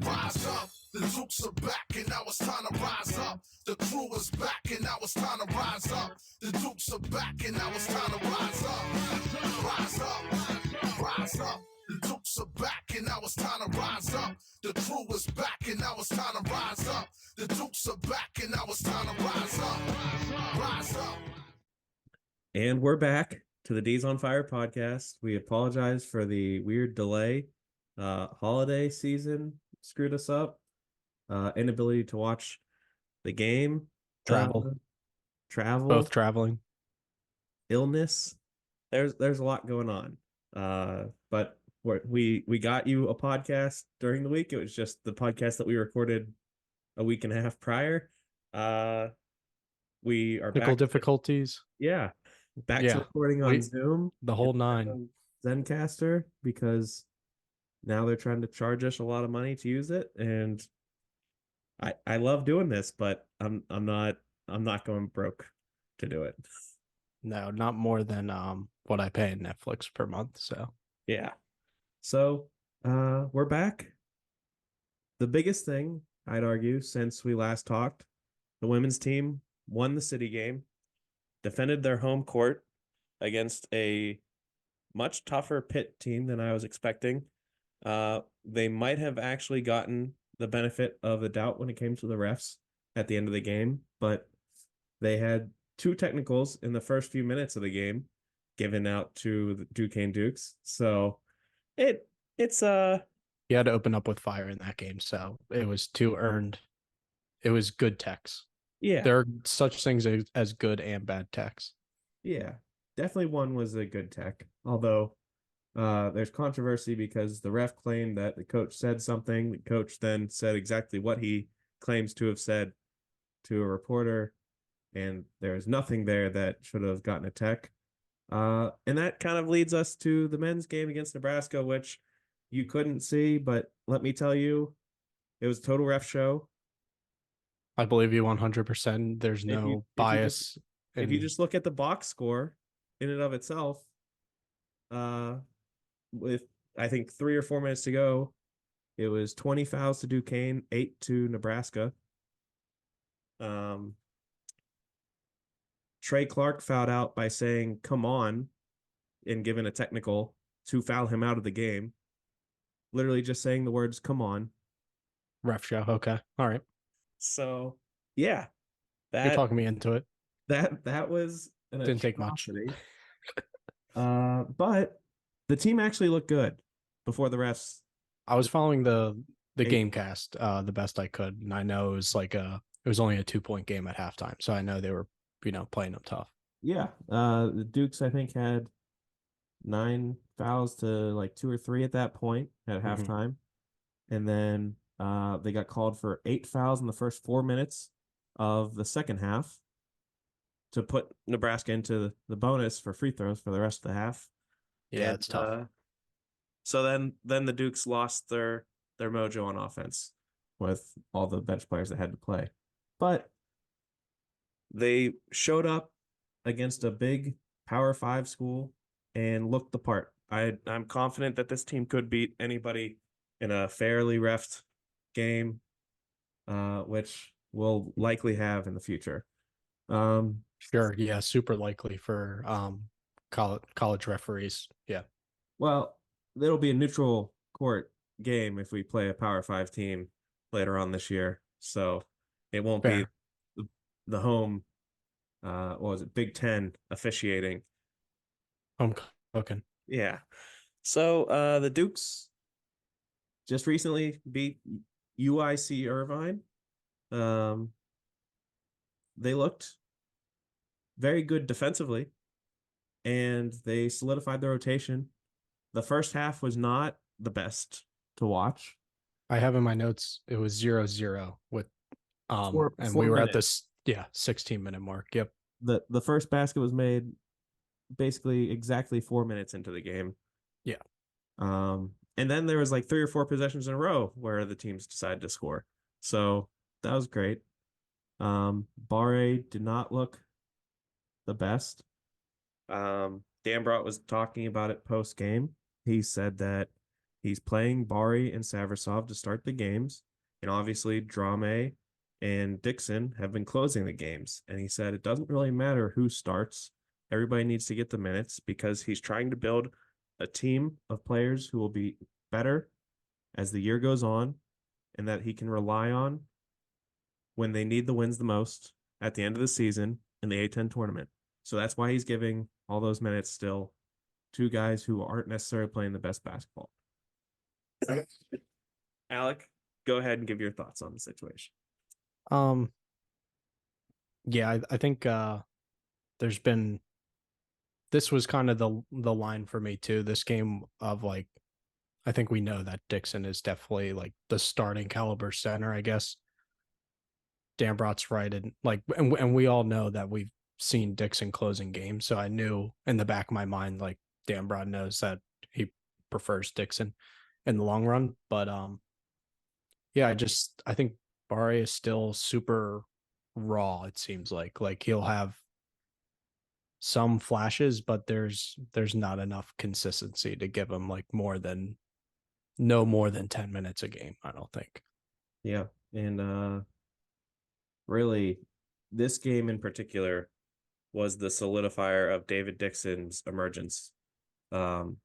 Rise up, the Dukes are back, and now it's time to rise up. The crew is back, and now it's time to rise up. The Dukes are back, and now it's time to rise up. Rise up, rise up. The Dukes are back, and now it's time to rise up. The crew is back, and now it's time to rise up. The Dukes are back, and now it's time to rise up. Rise up. And we're back to the Days on Fire podcast. We apologize for the weird delay. Holiday season screwed us up. Inability to watch the game. Travel. Both traveling. Illness. There's a lot going on. But we got you a podcast during the week. It was just the podcast that we recorded a week and a half prior. We are technical back difficulties. Back to recording on Zoom. The whole nine. Zencaster, because now they're trying to charge us a lot of money to use it, and I love doing this, but I'm not going broke to do it. No, not more than what I pay in Netflix per month. So yeah. So we're back. The biggest thing, I'd argue, since we last talked, the women's team won the city game, defended their home court against a much tougher Pitt team than I was expecting. They might have actually gotten the benefit of the doubt when it came to the refs at the end of the game, but they had two technicals in the first few minutes of the game given out to the Duquesne Dukes. So it's you had to open up with fire in that game, so it was two earned. It was good techs. Yeah, there are such things as good and bad techs. Yeah, definitely one was a good tech, although there's controversy because the ref claimed that the coach said something. The coach then said exactly what he claims to have said to a reporter, and there's nothing there that should have gotten a tech. And that kind of leads us to the men's game against Nebraska, which you couldn't see, but let me tell you, it was a total ref show. I believe you 100%. There's no bias. If you just look at the box score in and of itself, with I think 3 or 4 minutes to go, it was 20 fouls to Duquesne, 8 to Nebraska. Trey Clark fouled out by saying "come on" and given a technical to foul him out of the game. Literally just saying the words "come on." Ref show. Okay. All right. So yeah, you're talking me into it. That was didn't take much. But the team actually looked good before the refs. I was following the game cast the best I could, and I know it was only a 2-point game at halftime, so I know they were playing them tough. Yeah, the Dukes I think had 9 fouls to like 2 or 3 at that point at halftime, and then they got called for 8 fouls in the first 4 minutes of the second half to put Nebraska into the bonus for free throws for the rest of the half. Yeah, it's tough. So then the Dukes lost their mojo on offense with all the bench players that had to play. But they showed up against a big Power 5 school and looked the part. I'm confident that this team could beat anybody in a fairly refed game, which we'll likely have in the future. Sure, yeah, super likely for college referees. Yeah. Well, it'll be a neutral court game if we play a Power 5 team later on this year. So it won't be the home, what was it, Big Ten officiating. Home cooking. Yeah. So the Dukes just recently beat UIC Irvine. They looked very good defensively, and they solidified their rotation. The first half was not the best to watch. I have in my notes it was 0-0 with four we were minutes. at this 16-minute mark. Yep. The first basket was made basically exactly 4 minutes into the game. Yeah. And then there was like 3 or 4 possessions in a row where the teams decided to score. So that was great. Barre did not look the best. Dan Brott was talking about it post game, he said that he's playing Bari and Savrasov to start the games, and obviously Drame and Dixon have been closing the games. And he said it doesn't really matter who starts. Everybody needs to get the minutes because he's trying to build a team of players who will be better as the year goes on and that he can rely on when they need the wins the most at the end of the season in the A10 tournament. So that's why he's giving all those minutes still to guys who aren't necessarily playing the best basketball. Alec, go ahead and give your thoughts on the situation. Yeah, I think there's been this was kind of the line for me too. This game of like, I think we know that Dixon is definitely like the starting caliber center, I guess. Dambrot's right, and like, and we all know that we've seen Dixon closing games, so I knew in the back of my mind like Dambrot knows that he prefers Dixon in the long run. But yeah, I think Bari is still super raw. It seems like he'll have some flashes, but there's not enough consistency to give him like no more than 10 minutes a game, I don't think. Yeah. And really, this game in particular was the solidifier of David Dixon's emergence. 5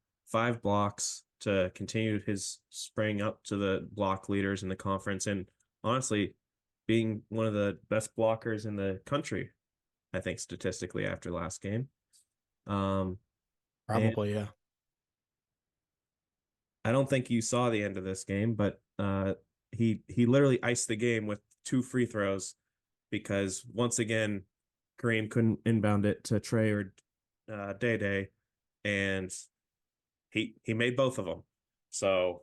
blocks to continue his spring up to the block leaders in the conference, and honestly, being one of the best blockers in the country, I think, statistically after last game. Probably, yeah. I don't think you saw the end of this game, but he literally iced the game with 2 free throws because once again, Kareem couldn't inbound it to Trey or Day Day, and he made both of them. So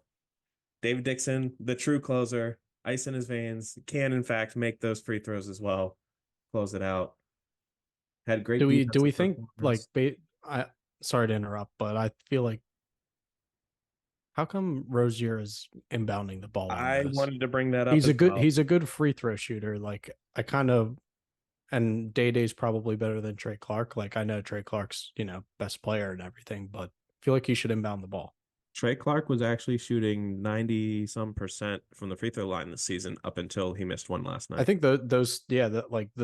David Dixon, the true closer, ice in his veins, can in fact make those free throws as well, close it out. Had great. Do we think like I sorry to interrupt, but I feel like how come Rozier is inbounding the ball on I this? wanted to bring that up. He's a good free throw shooter. Like I kind of and Day Day's probably better than Trey Clark. Like I know Trey Clark's, best player and everything, but I feel like he should inbound the ball. Trey Clark was actually shooting 90% from the free throw line this season up until he missed one last night. I think the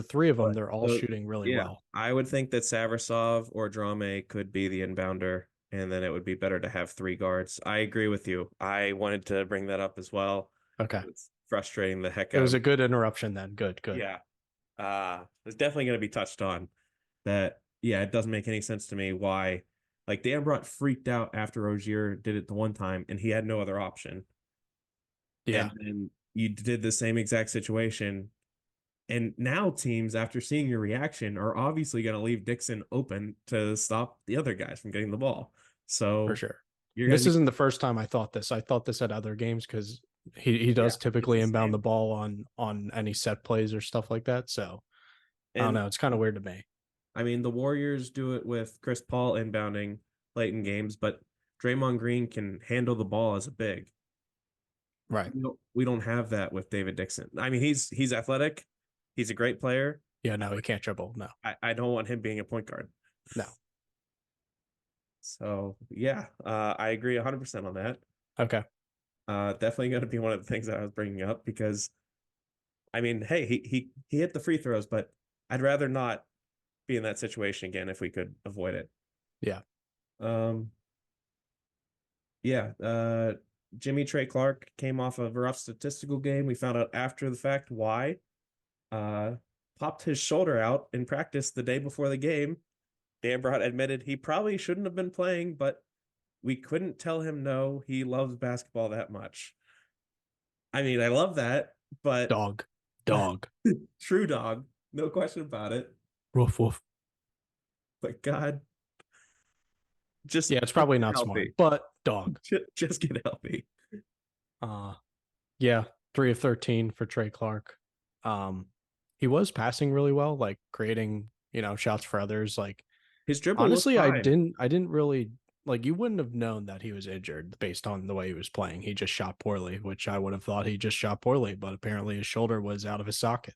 3 of them, they're all shooting really well. I would think that Savrasov or Drame could be the inbounder, and then it would be better to have 3 guards. I agree with you. I wanted to bring that up as well. Okay. It's frustrating the heck out. It was a good interruption then. Good. Yeah. It's definitely going to be touched on that. Yeah, it doesn't make any sense to me why. Like Dambrot freaked out after Rozier did it the one time, and he had no other option. Yeah. And then you did the same exact situation. And now teams, after seeing your reaction, are obviously going to leave Dixon open to stop the other guys from getting the ball. So for sure. This isn't the first time I thought this. I thought this at other games because he does typically inbound the ball on any set plays or stuff like that. So I don't know. It's kind of weird to me. I mean, the Warriors do it with Chris Paul inbounding late in games, but Draymond Green can handle the ball as a big. Right. We don't have that with David Dixon. I mean, he's athletic. He's a great player. Yeah, no, he can't dribble. No. I don't want him being a point guard. No. So, yeah, I agree 100% on that. Okay. Definitely going to be one of the things that I was bringing up because, I mean, hey, he hit the free throws, but I'd rather not be in that situation again if we could avoid it. Yeah. Jimmy Trey Clark came off of a rough statistical game. We found out after the fact why. Popped his shoulder out in practice the day before the game. Dambrot admitted he probably shouldn't have been playing, but we couldn't tell him no. He loves basketball that much. I mean, I love that, but dog, true dog, no question about it. Woof woof. But God, it's probably not smart, but dog. Just get healthy. Yeah, 3 of 13 for Trey Clark. He was passing really well, like creating, shots for others. Like his dribble. Honestly, I didn't really like. You wouldn't have known that he was injured based on the way he was playing. He just shot poorly, which I would have thought he just shot poorly, but apparently his shoulder was out of his socket.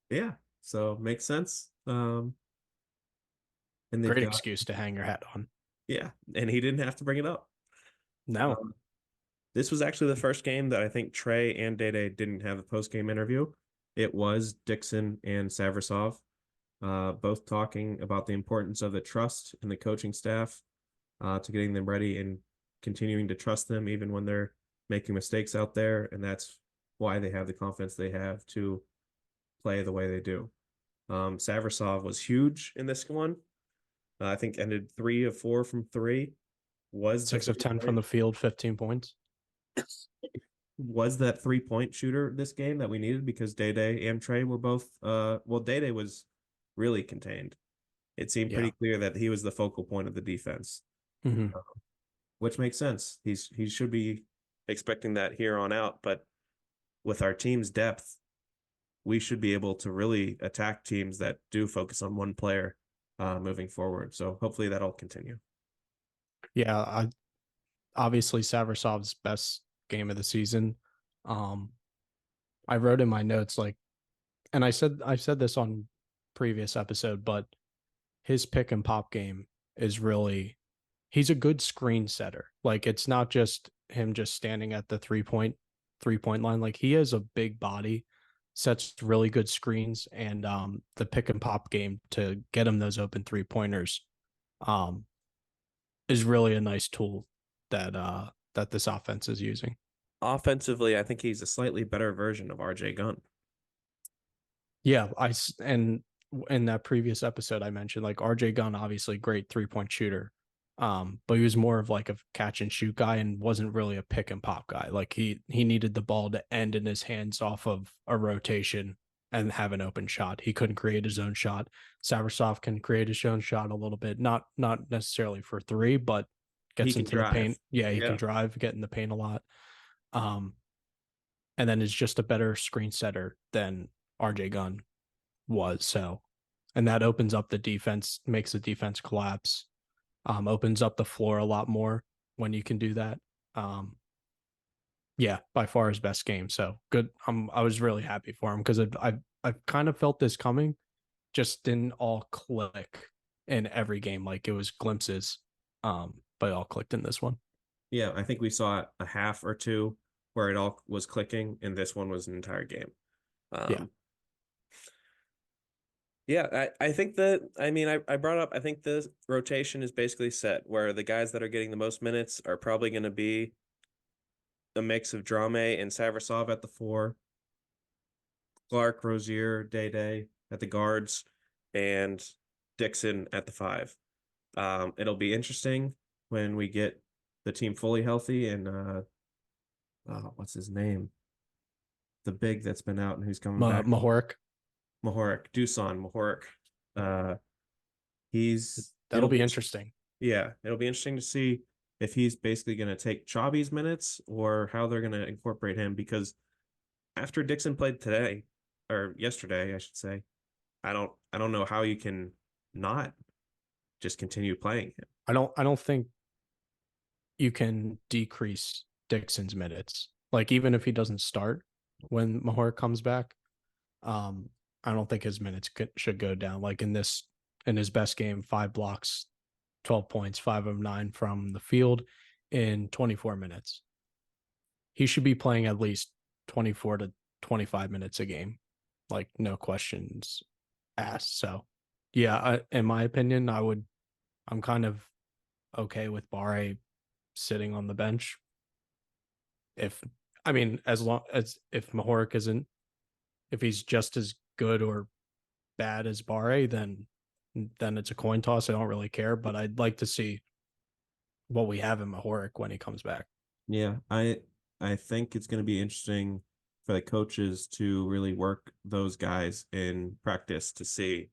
Yeah, so makes sense. And great excuse to hang your hat on. Yeah, and he didn't have to bring it up. No. This was actually the first game that I think Trey and Day didn't have a post-game interview. It was Dixon and Savrasov, both talking about the importance of the trust in the coaching staff to getting them ready and continuing to trust them even when they're making mistakes out there. And that's why they have the confidence they have to play the way they do. Savrasov was huge in this one. I think ended 3 of 4 from 3. Was 6 of 10 from the field, 15 points. Was that 3-point shooter this game that we needed because Day and Trey were both Day was really contained. It seemed pretty clear that he was the focal point of the defense. Mm-hmm. Which makes sense. He should be expecting that here on out, but with our team's depth, we should be able to really attack teams that do focus on one player moving forward. So hopefully that'll continue. Yeah, obviously Savrasov's best game of the season. I wrote in my notes and I said this on previous episode, but his pick and pop game is really, he's a good screen setter. Like, it's not just him just standing at the three-point line. Like, he has a big body, sets really good screens, and the pick and pop game to get him those open 3-pointers is really a nice tool that this offense is using. Offensively, I think he's a slightly better version of RJ Gunn. Yeah, and in that previous episode I mentioned, like, RJ Gunn, obviously great 3-point shooter, but he was more of like a catch and shoot guy and wasn't really a pick and pop guy. Like, he needed the ball to end in his hands off of a rotation and have an open shot. He couldn't create his own shot. Savrasov can create his own shot a little bit, not necessarily for 3, but gets into the paint. Yeah, he can drive, get in the paint a lot. And then is just a better screen setter than RJ Gunn was. So, and that opens up the defense, makes the defense collapse, opens up the floor a lot more when you can do that. Yeah, by far his best game. So good. I was really happy for him because I've kind of felt this coming, just didn't all click in every game. Like, it was glimpses, but it all clicked in this one. Yeah, I think we saw a half or two where it all was clicking, and this one was an entire game. I think that, I brought up, I think the rotation is basically set, where the guys that are getting the most minutes are probably going to be a mix of Drame and Savrasov at the 4, Clark, Rozier, Day at the guards, and Dixon at the 5. It'll be interesting when we get the team fully healthy and what's his name? The big that's been out and who's coming back. Dusan Mahorek. That'll be interesting. Yeah, it'll be interesting to see if he's basically going to take Chabi's minutes or how they're going to incorporate him, because after Dixon played today, or yesterday, I should say, I don't know how you can not just continue playing him. I don't think you can decrease Dixon's minutes. Like, even if he doesn't start when Mahorek comes back, I don't think his minutes should go down. Like, in his best game, 5 blocks, 12 points, 5 of 9 from the field in 24 minutes. He should be playing at least 24 to 25 minutes a game. Like, no questions asked. So, yeah, in my opinion, I'm kind of okay with Barre sitting on the bench. As long as if Mahorek isn't, if he's just as good or bad as Barre, then it's a coin toss. I don't really care, but I'd like to see what we have in Mahorek when he comes back. Yeah, I think it's going to be interesting for the coaches to really work those guys in practice to see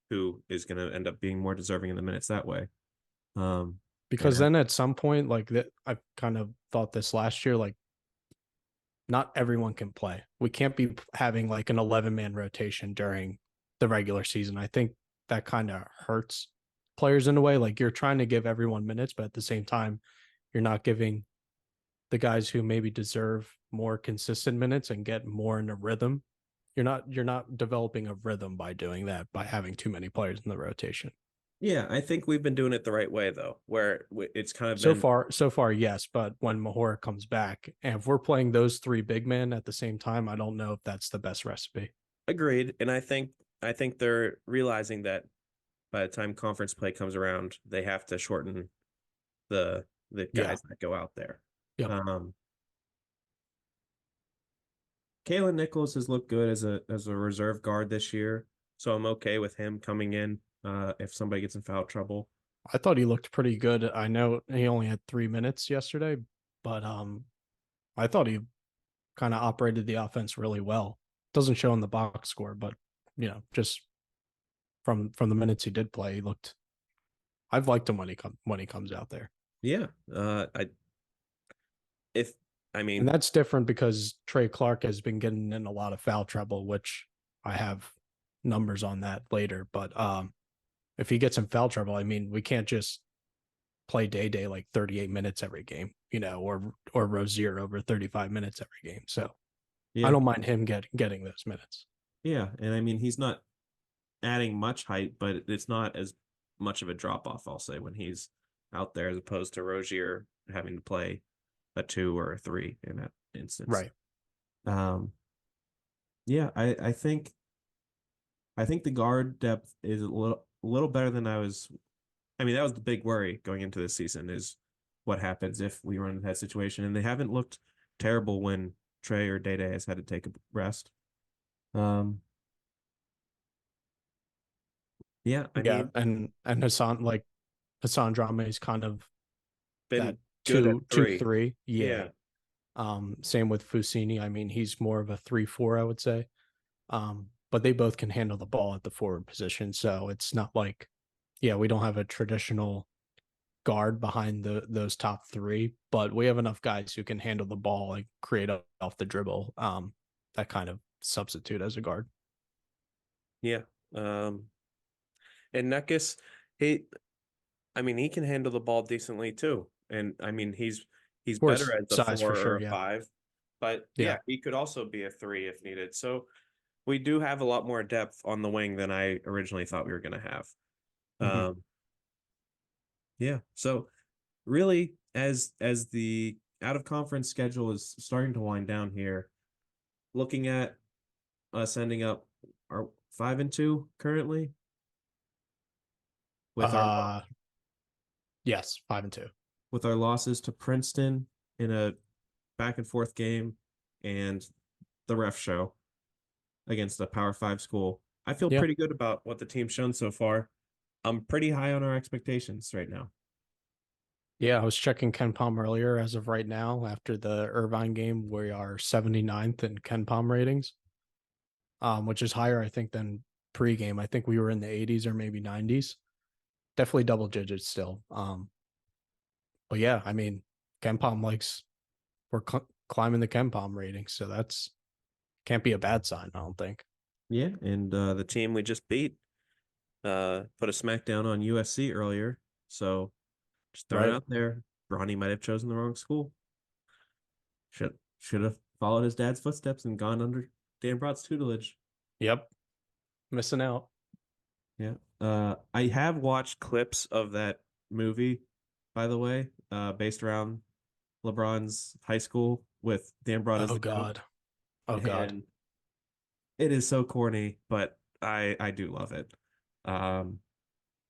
who is going to end up being more deserving in the minutes that way. Because then at some point, like, that, I kind of thought this last year, like, not everyone can play. We can't be having like an 11-man rotation during the regular season. I think that kind of hurts players in a way. Like, you're trying to give everyone minutes, but at the same time, you're not giving the guys who maybe deserve more consistent minutes and get more in a rhythm. You're not developing a rhythm by doing that, by having too many players in the rotation. Yeah, I think we've been doing it the right way though, where it's kind of So been far, so far, yes. But when Mahora comes back, and if we're playing those three big men at the same time, I don't know if that's the best recipe. agreed. And I think they're realizing that by the time conference play comes around, they have to shorten the Yeah. guys that go out there. Yep. Kalen Nichols has looked good as a reserve guard this year, so I'm okay with him coming in if somebody gets in foul trouble. I thought he looked pretty good. I know he only had 3 minutes yesterday, but I thought he kind of operated the offense really well. Doesn't show in the box score, but just from the minutes he did play, he looked. I've liked him when he comes out there. Yeah, I if I And mean that's different because Trey Clark has been getting in a lot of foul trouble, which I have numbers on that later. But if he gets in foul trouble, I mean, we can't just play Day like 38 minutes every game, or Rozier over 35 minutes every game. So I yeah, don't mind him getting those minutes. yeah, and I mean he's not adding much height, but it's not as much of a drop off, I'll say, when he's out there as opposed to Rozier having to play a 2 or a 3 in that instance. Right. Um, yeah, I think the guard depth is a little better than I was. I mean, that was the big worry going into this season is what happens if we run into that situation, and they haven't looked terrible when Trey or Day has had to take a rest. Um, yeah, I Yeah. mean, And Hassan Drama is kind of that been good at 3. 2-3. Yeah. Yeah, Same with Fusini. I mean, he's more of a 3-4, I would say. But they both can handle the ball at the forward position. So it's not like, yeah, we don't have a traditional guard behind those top three, but we have enough guys who can handle the ball, like create off the dribble. That kind of substitute as a guard. yeah. And Nekis, he, I mean, he can handle the ball decently too, and I mean, he's Of better course, as a size 4 for or sure. a Yeah. 5, but yeah, Yeah. he could also be a 3 if needed. So we do have a lot more depth on the wing than I originally thought we were going to have. Mm-hmm. Yeah. So really, as the out of conference schedule is starting to wind down here, looking at us ending up our 5-2 currently with our Uh, yes, 5-2. with our losses to Princeton in a back and forth game and the ref show against a Power 5 school. I feel Yeah. pretty good about what the team's shown so far. I'm pretty high on our expectations right now. Yeah, I was checking Ken Palm earlier. As of right now, after the Irvine game, we are 79th in Ken Palm ratings, which is higher, I think, than pregame. I think we were in the 80s or maybe 90s. Definitely double digits still. But yeah, I mean, Ken Palm we're climbing the Ken Palm rating, so that's can't be a bad sign, I don't think. Yeah, and the team we just beat put a smackdown on USC earlier. So just throwing it Right. out there. Bronny might have chosen the wrong school. Should have followed his dad's footsteps and gone under Dan Brought's tutelage. Yep. Missing out. Yeah. I have watched clips of that movie, by the way, based around LeBron's high school with Dan Brought as Oh the coach. God. Oh God. And it is so corny, but I do love it. And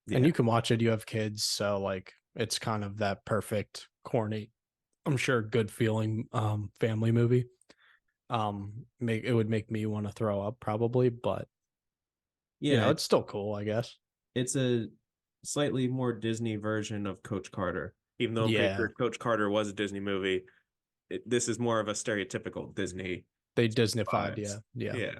Yeah. you can watch it. You have kids, so like it's kind of that perfect corny, I'm sure good feeling family movie. Make it would make me want to throw up probably, but Yeah, it's still cool, I guess. it's a slightly more Disney version of Coach Carter. Even though I'm pretty Yeah. sure Coach Carter was a Disney movie, this is more of a stereotypical Disney They Disneyfied, vibes. yeah. Yeah. Yeah.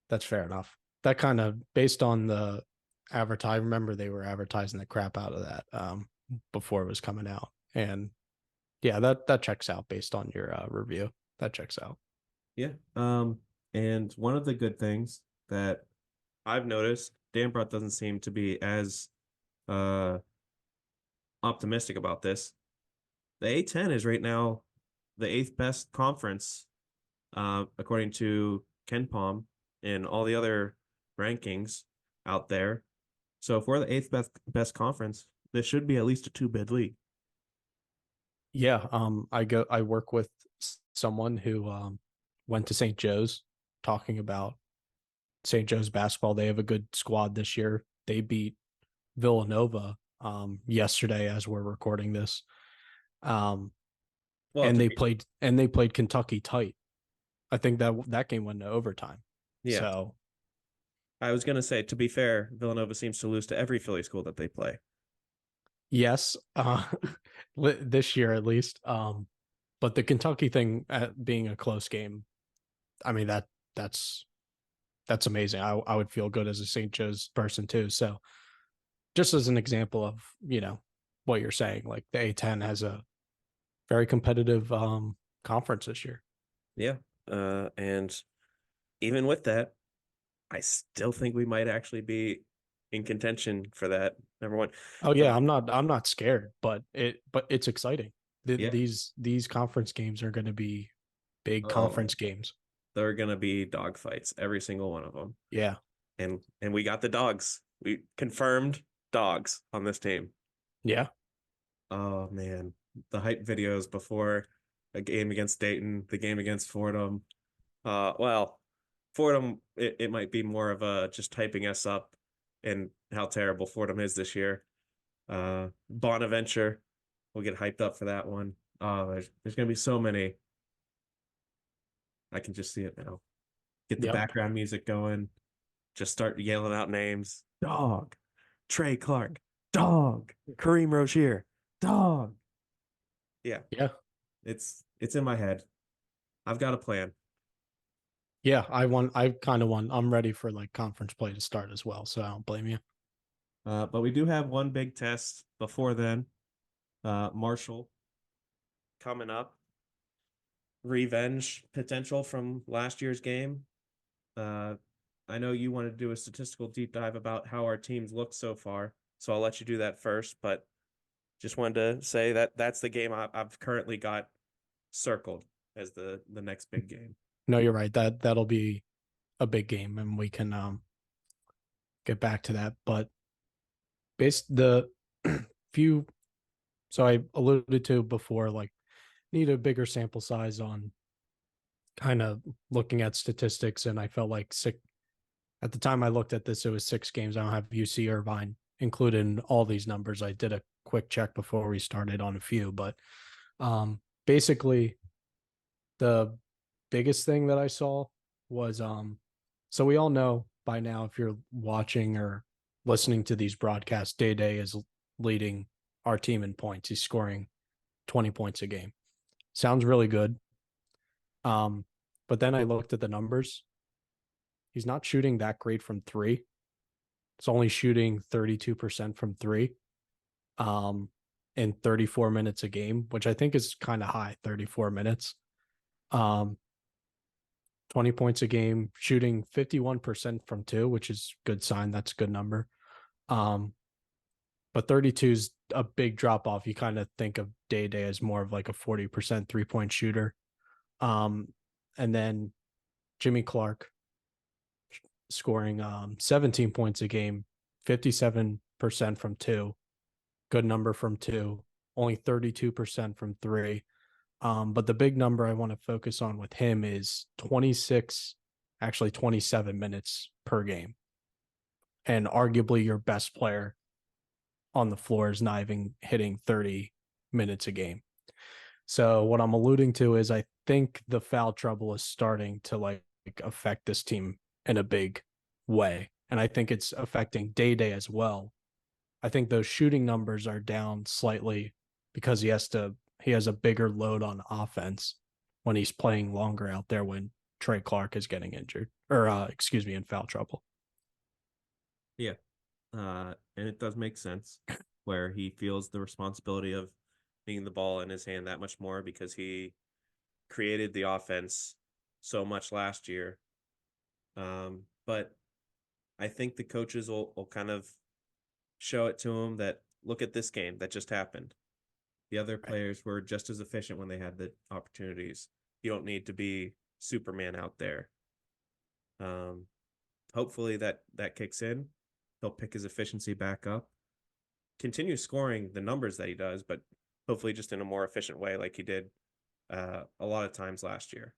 That's fair enough. That kind of based on the advertise. Remember they were advertising the crap out of that before it was coming out. And yeah, that checks out based on your review. That checks out. Yeah. And one of the good things that I've noticed, Dan Brott doesn't seem to be as uh optimistic about this. The A10 is right now the 8th best conference, according to Ken Palm and all the other rankings out there. So if we're the eighth best conference, this should be at least a 2-bid league. Yeah, I work with someone who went to St. Joe's, talking about St. Joe's basketball. They have a good squad this year. They beat Villanova yesterday as we're recording this. Well, And they played Kentucky tight. I think that game went to overtime. Yeah. So I was gonna say, to be fair, Villanova seems to lose to every Philly school that they play. yes, this year at least. But the Kentucky thing being a close game, I mean that's amazing. I would feel good as a St. Joe's person too. So just as an example of, what you're saying, like the A10 has a very competitive conference this year. Yeah. And even with that, I still think we might actually be in contention for that number one. Oh yeah, I'm not scared, but it's exciting. Yeah. These conference games are going to be big conference games. They're gonna be dog fights, every single one of them. Yeah. And we got the dogs. We confirmed dogs on this team. Yeah. Oh man, the hype videos before a game against Dayton, the game against Fordham. Well, Fordham, it might be more of a just hyping us up and how terrible Fordham is this year. Bonaventure, we'll get hyped up for that one. There's gonna be so many. I can just see it now. Get the background music going. Just start yelling out names. Dog. Trey Clark. Dog. Kareem Rozier. Dog. Yeah. Yeah. It's in my head. I've got a plan. Yeah, I kind of won. I'm ready for like conference play to start as well, so I don't blame you. But we do have one big test before then. Marshall coming up. Revenge potential from last year's game. I know you want to do a statistical deep dive about how our teams look so far, so I'll let you do that first. But just wanted to say that that's the game I've currently got circled as the next big game. No, you're right. That'll be a big game, and we can get back to that. But based the few, so I alluded to before, like need a bigger sample size on kind of looking at statistics, and I felt like at the time I looked at this, it was 6 games. I don't have UC Irvine included in all these numbers. I did a quick check before we started on a few, but basically the biggest thing that I saw was so we all know by now, if you're watching or listening to these broadcasts, Day is leading our team in points. He's scoring 20 points a game. Sounds really good. But then I looked at the numbers. He's not shooting that great from 3. It's only shooting 32% from 3. In 34 minutes a game, which I think is kind of high, 34 minutes. 20 points a game, shooting 51% from 2, which is good sign. That's a good number. But 32 is a big drop off. You kind of think of Day as more of like a 40% 3-point shooter. And then Jimmy Clark scoring 17 points a game, 57% from 2. Good number from 2, only 32% from 3. But the big number I want to focus on with him is 27 minutes per game. And arguably your best player on the floor is not even hitting 30 minutes a game. So what I'm alluding to is I think the foul trouble is starting to like affect this team in a big way. And I think it's affecting Day as well. I think those shooting numbers are down slightly because he has a bigger load on offense when he's playing longer out there when Trey Clark is getting injured or in foul trouble. Yeah. And it does make sense where he feels the responsibility of being the ball in his hand that much more because he created the offense so much last year. But I think the coaches will kind of show it to him that look at this game that just happened. The other players were just as efficient when they had the opportunities. You don't need to be Superman out there. Hopefully that kicks in. he'll pick his efficiency back up, continue scoring the numbers that he does, but hopefully just in a more efficient way like he did a lot of times last year.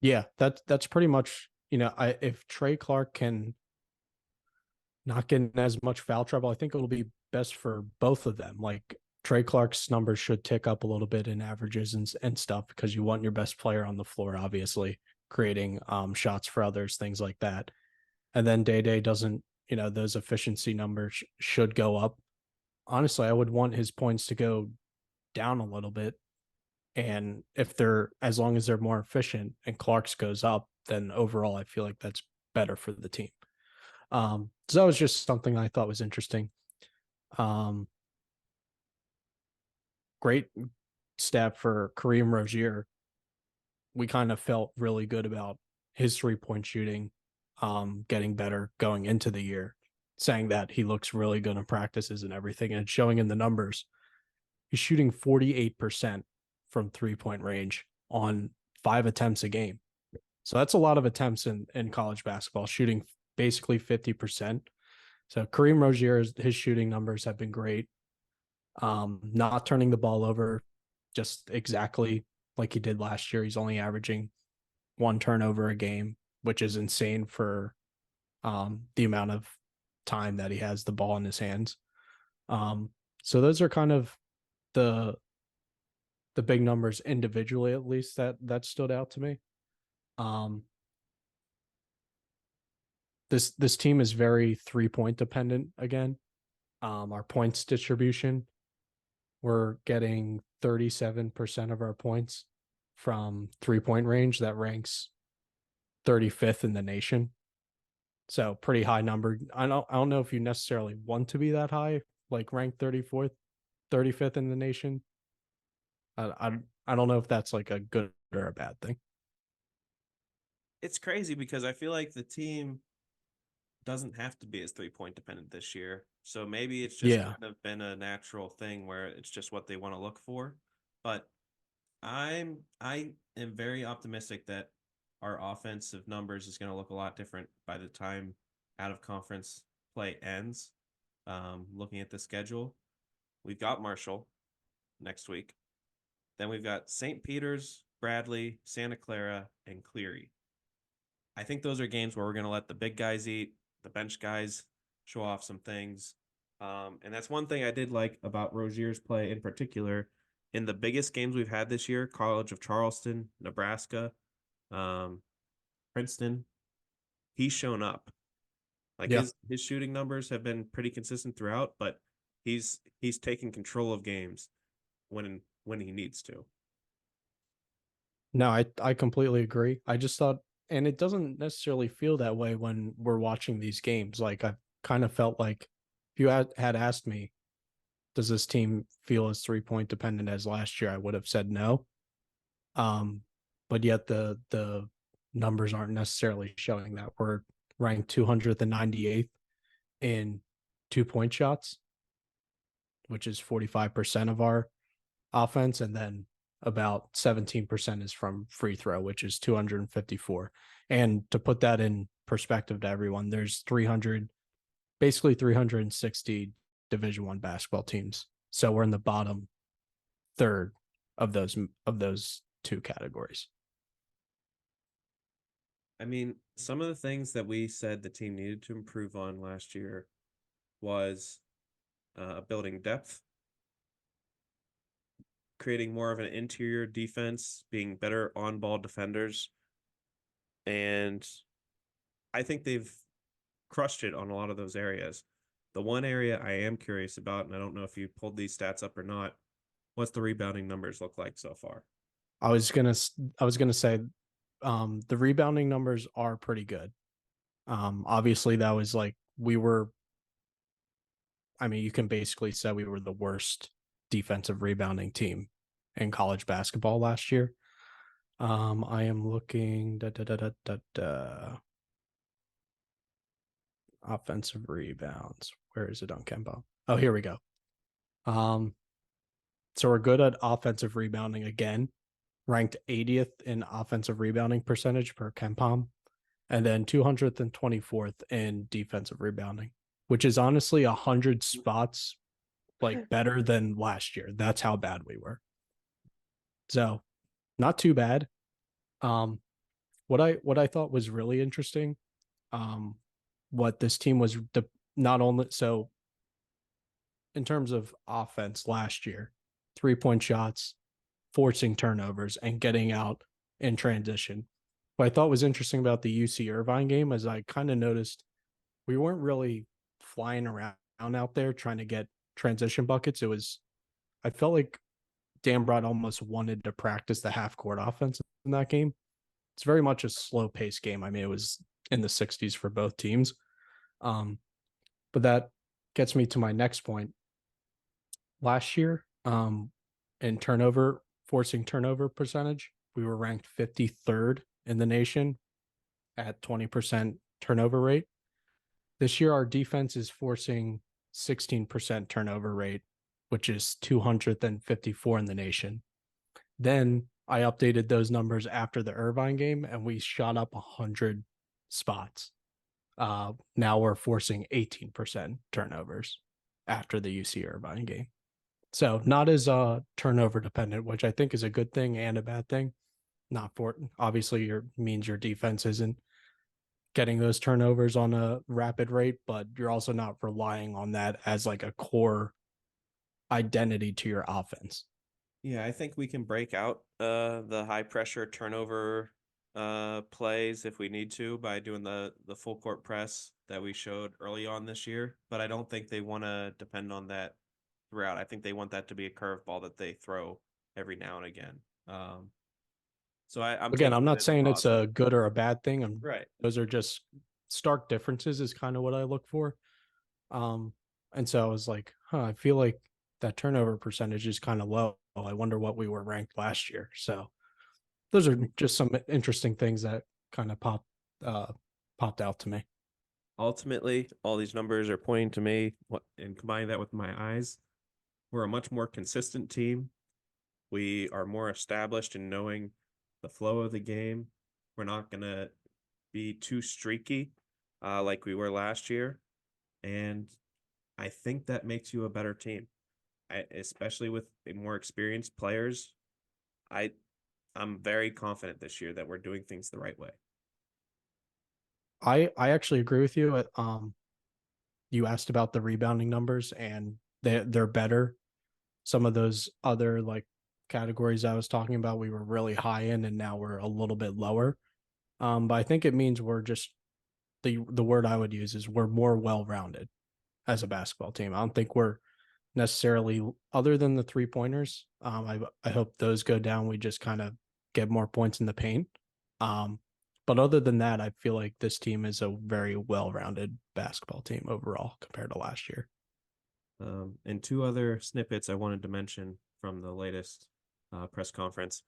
Yeah, that's pretty much, if Trey Clark can not get in as much foul trouble, I think it'll be best for both of them. Like Trey Clark's numbers should tick up a little bit in averages and stuff, because you want your best player on the floor, obviously, creating shots for others, things like that. And then Day doesn't, those efficiency numbers should go up. Honestly, I would want his points to go down a little bit. And as long as they're more efficient and Clark's goes up, then overall, I feel like that's better for the team. So that was just something I thought was interesting. Great stat for Kareem Rozier. We kind of felt really good about his 3-point shooting, getting better going into the year, saying that he looks really good in practices and everything, and it's showing in the numbers. He's shooting 48% from 3-point range on 5 attempts a game. So that's a lot of attempts in college basketball, shooting basically 50%. So Kareem Rozier, his shooting numbers have been great. Not turning the ball over just exactly like he did last year. He's only averaging 1 turnover a game, which is insane for the amount of time that he has the ball in his hands. So those are kind of the big numbers individually, at least, that stood out to me. This team is very 3-point dependent again. Our points distribution, we're getting 37% of our points from 3-point range. That ranks 35th in the nation. So pretty high number. I don't know if you necessarily want to be that high, like ranked 34th, 35th in the nation. I don't know if that's like a good or a bad thing. It's crazy because I feel like the team doesn't have to be as 3-point dependent this year. So maybe it's just kind of been a natural thing where it's just what they want to look for. But I am very optimistic that our offensive numbers is going to look a lot different by the time out of conference play ends. Looking at the schedule, we've got Marshall next week. Then we've got St. Peter's, Bradley, Santa Clara, and Cleary. I think those are games where we're going to let the big guys eat, the bench guys show off some things. And that's one thing I did like about Rozier's play in particular. In the biggest games we've had this year, College of Charleston, Nebraska, Princeton, he's shown up. Like his shooting numbers have been pretty consistent throughout, but he's taking control of games when he needs to. No, I completely agree. I just thought, and it doesn't necessarily feel that way when we're watching these games. Like I kind of felt like if you had asked me, does this team feel as 3-point dependent as last year, I would have said no. But yet the numbers aren't necessarily showing that. We're ranked 298th in 2-point shots, which is 45% of our offense, and then about 17% is from free throw, which is 254. And to put that in perspective to everyone, there's 360 Division I basketball teams. So we're in the bottom third of those 2 categories. I mean, some of the things that we said the team needed to improve on last year was building depth, creating more of an interior defense, being better on-ball defenders. And I think they've crushed it on a lot of those areas. The one area I am curious about, and I don't know if you pulled these stats up or not, what's the rebounding numbers look like so far? I was gonna say, the rebounding numbers are pretty good. Obviously that was like you can basically say we were the worst defensive rebounding team in college basketball last year. I am looking offensive rebounds. Where is it on Kemba? Oh, here we go. So we're good at offensive rebounding again, ranked 80th in offensive rebounding percentage per KenPom, and then 224th in defensive rebounding. which is honestly 100 spots like better than last year. That's how bad we were. So not too bad. What I thought was really interesting, what this team was not only so in terms of offense last year, 3-point shots, forcing turnovers, and getting out in transition. What I thought was interesting about the UC Irvine game is I kind of noticed we weren't really flying around out there trying to get transition buckets. I felt like Dan Broad almost wanted to practice the half court offense in that game. It's very much a slow paced game. I mean, it was in the 60s for both teams. But that gets me to my next point. Last year, in forcing turnover percentage, we were ranked 53rd in the nation at 20% turnover rate. This year, our defense is forcing 16% turnover rate, which is 254 in the nation. Then I updated those numbers after the Irvine game, and we shot up 100 spots. Now we're forcing 18% turnovers after the UC Irvine game. So not as turnover dependent, which I think is a good thing and a bad thing. Not for obviously means your defense isn't getting those turnovers on a rapid rate, but you're also not relying on that as like a core identity to your offense. Yeah, I think we can break out the high pressure turnover plays if we need to by doing the full court press that we showed early on this year, but I don't think they want to depend on that throughout. I think they want that to be a curveball that they throw every now and again. I'm not saying it's a good or a bad thing. Right. Those are just stark differences is kind of what I look for. And so I was like, I feel like that turnover percentage is kind of low. I wonder what we were ranked last year. So those are just some interesting things that kind of popped out to me. Ultimately, all these numbers are pointing to me, and combining that with my eyes, we're a much more consistent team. We are more established in knowing the flow of the game. We're not going to be too streaky like we were last year. And I think that makes you a better team, especially with more experienced players. I'm very confident this year that we're doing things the right way. I actually agree with you. You asked about the rebounding numbers, and they're better. Some of those other like categories I was talking about, we were really high in, and now we're a little bit lower. But I think it means we're just the word I would use is we're more well-rounded as a basketball team. I don't think we're necessarily, other than the 3-pointers. I hope those go down. We just kind of get more points in the paint. But other than that, I feel like this team is a very well-rounded basketball team overall compared to last year. And 2 other snippets I wanted to mention from the latest press conference.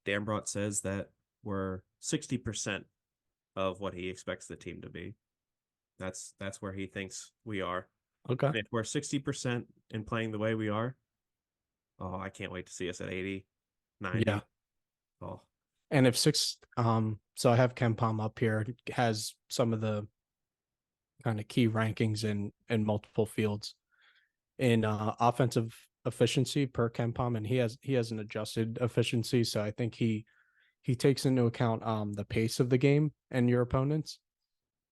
Dambrot says that we're 60% of what he expects the team to be. That's where he thinks we are. Okay. And if we're 60% in playing the way we are, I can't wait to see us at 80, 90. Yeah. Oh. And if so I have KenPom up here. It has some of the kind of key rankings in multiple fields in offensive efficiency per KenPom, and he has an adjusted efficiency. So I think he takes into account the pace of the game and your opponents.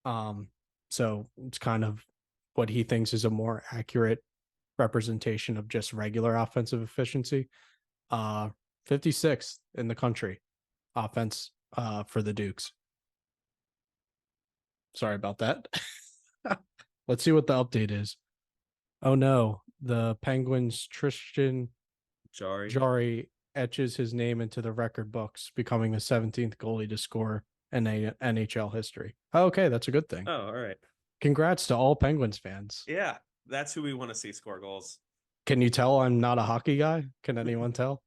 So it's kind of what he thinks is a more accurate representation of just regular offensive efficiency. 56th in the country offense for the Dukes. Sorry about that. Let's see what the update is. Oh no, the Penguins' Tristan Jarry etches his name into the record books, becoming the 17th goalie to score in NHL history. Okay, that's a good thing. Oh, all right. Congrats to all Penguins fans. Yeah, that's who we want to see score goals. Can you tell I'm not a hockey guy? Can anyone tell?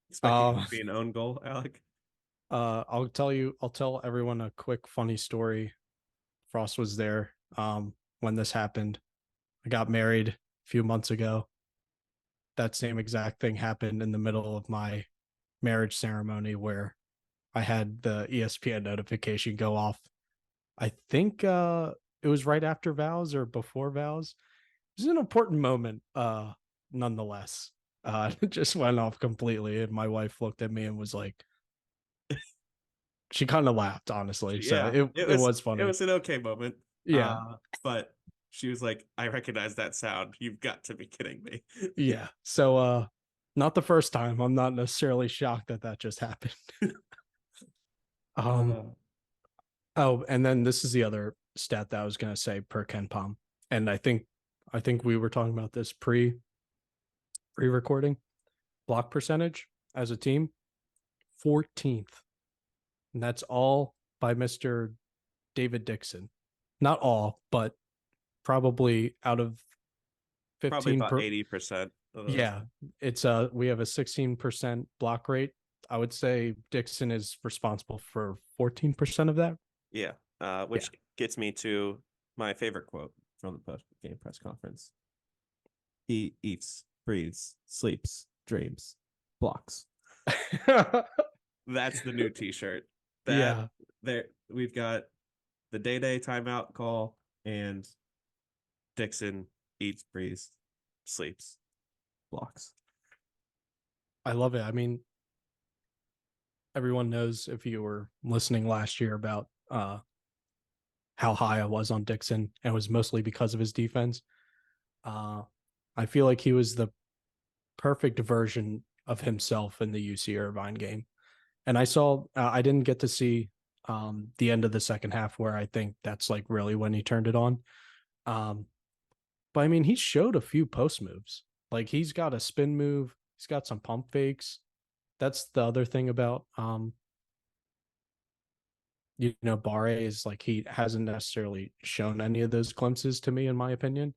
Expecting it to be an own goal, Alec. I'll tell everyone a quick funny story. Frost was there when this happened. I got married a few months ago. That same exact thing happened in the middle of my marriage ceremony where I had the ESPN notification go off. I think it was right after vows or before vows. It was an important moment, nonetheless. It just went off completely, and my wife looked at me and was like, she kind of laughed, honestly. So Yeah, it was funny. It was an okay moment. Yeah. But she was like, I recognize that sound. You've got to be kidding me. Yeah. So not the first time. I'm not necessarily shocked that that just happened. Oh, and then this is the other stat that I was going to say per Ken Palm. And I think we were talking about this pre-recording. Block percentage as a team, 14th. And that's all by Mr. David Dixon. Not all, but probably out of 15 Probably about 80%. Yeah, it's we have a 16% block rate. I would say Dixon is responsible for 14% of that. Yeah, which gets me to my favorite quote from the post-game press conference. He eats, breathes, sleeps, dreams, blocks. That's the new T-shirt. There we've got the day timeout call, and Dixon eats, breathes, sleeps, blocks. I love it. I mean, everyone knows, if you were listening last year, about how high I was on Dixon, and it was mostly because of his defense. I feel like he was the perfect version of himself in the UC Irvine game. And I didn't get to see the end of the second half, where I think that's like really when he turned it on. But I mean, he showed a few post moves. Like, he's got a spin move. He's got some pump fakes. That's the other thing about, Barre, is like, he hasn't necessarily shown any of those glimpses to me, in my opinion.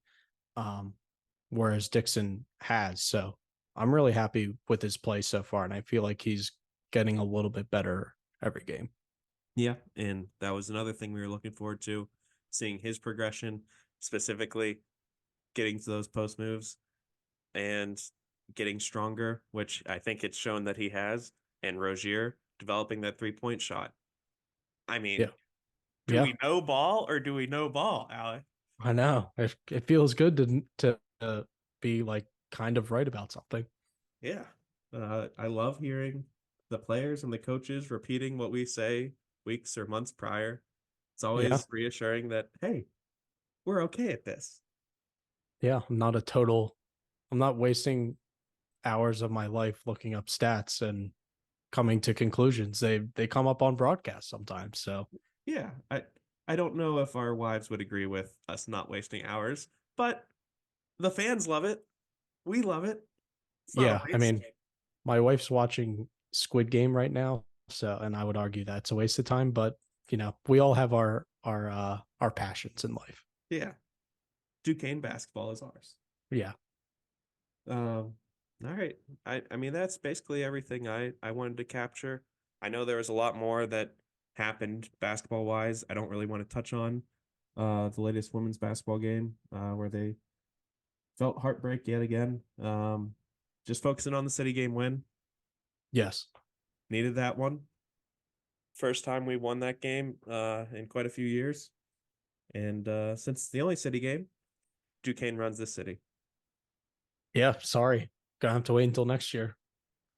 Whereas Dixon has. So I'm really happy with his play so far. And I feel like he's getting a little bit better every game. Yeah. And that was another thing we were looking forward to, seeing his progression, specifically getting to those post moves and getting stronger, which I think it's shown that he has. And Rozier developing that 3-point shot. I mean, do we know ball or do we know ball, Alec? I know. It feels good to be like kind of right about something. Yeah. I love hearing the players and the coaches repeating what we say weeks or months prior. It's always reassuring that, hey, we're okay at this. Yeah, I'm not wasting hours of my life looking up stats and coming to conclusions. They come up on broadcast sometimes. So yeah, I don't know if our wives would agree with us not wasting hours, but the fans love it. We love it. Yeah, I mean, my wife's watching Squid Game right now, and I would argue that's a waste of time. But we all have our passions in life. Yeah, Duquesne basketball is ours. Yeah. All right. I mean, that's basically everything I wanted to capture. I know there was a lot more that happened basketball wise. I don't really want to touch on the latest women's basketball game where they felt heartbreak yet again. Just focusing on the city game win. Yes. Needed that one. First time we won that game in quite a few years. And since it's the only city game, Duquesne runs this city. Yeah, sorry. Gonna have to wait until next year.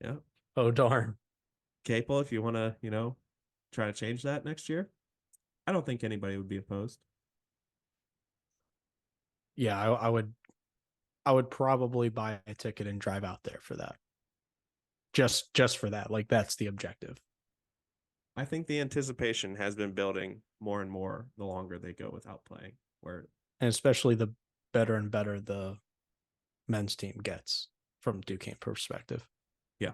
Yeah. Oh, darn. Capel, if you want to, try to change that next year, I don't think anybody would be opposed. Yeah, I would probably buy a ticket and drive out there for that. Just for that. Like, that's the objective. I think the anticipation has been building more and more the longer they go without playing. And especially the better and better the men's team gets from Duquesne perspective. Yeah.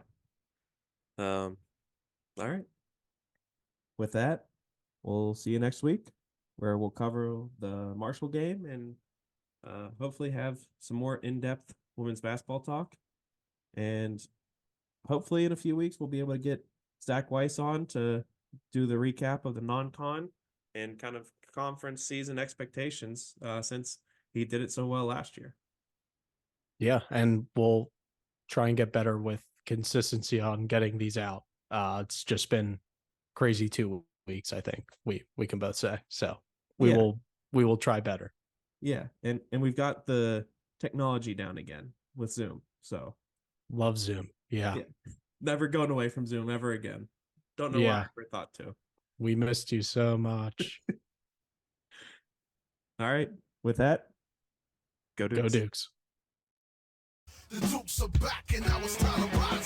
All right. With that, we'll see you next week, where we'll cover the Marshall game and hopefully have some more in-depth women's basketball talk. And hopefully in a few weeks, we'll be able to get Zach Weiss on to do the recap of the non-con and kind of conference season expectations since he did it so well last year. Yeah, and we'll try and get better with consistency on getting these out. It's just been crazy 2 weeks, I think we can both say. So we will we will try better. Yeah, and we've got the technology down again with Zoom. So Love Zoom. Yeah. never going away from Zoom ever again. Don't know why I ever thought to. We missed you so much. All right. With that, go Dukes. Go Dukes. The Dukes are back and now it's time to rise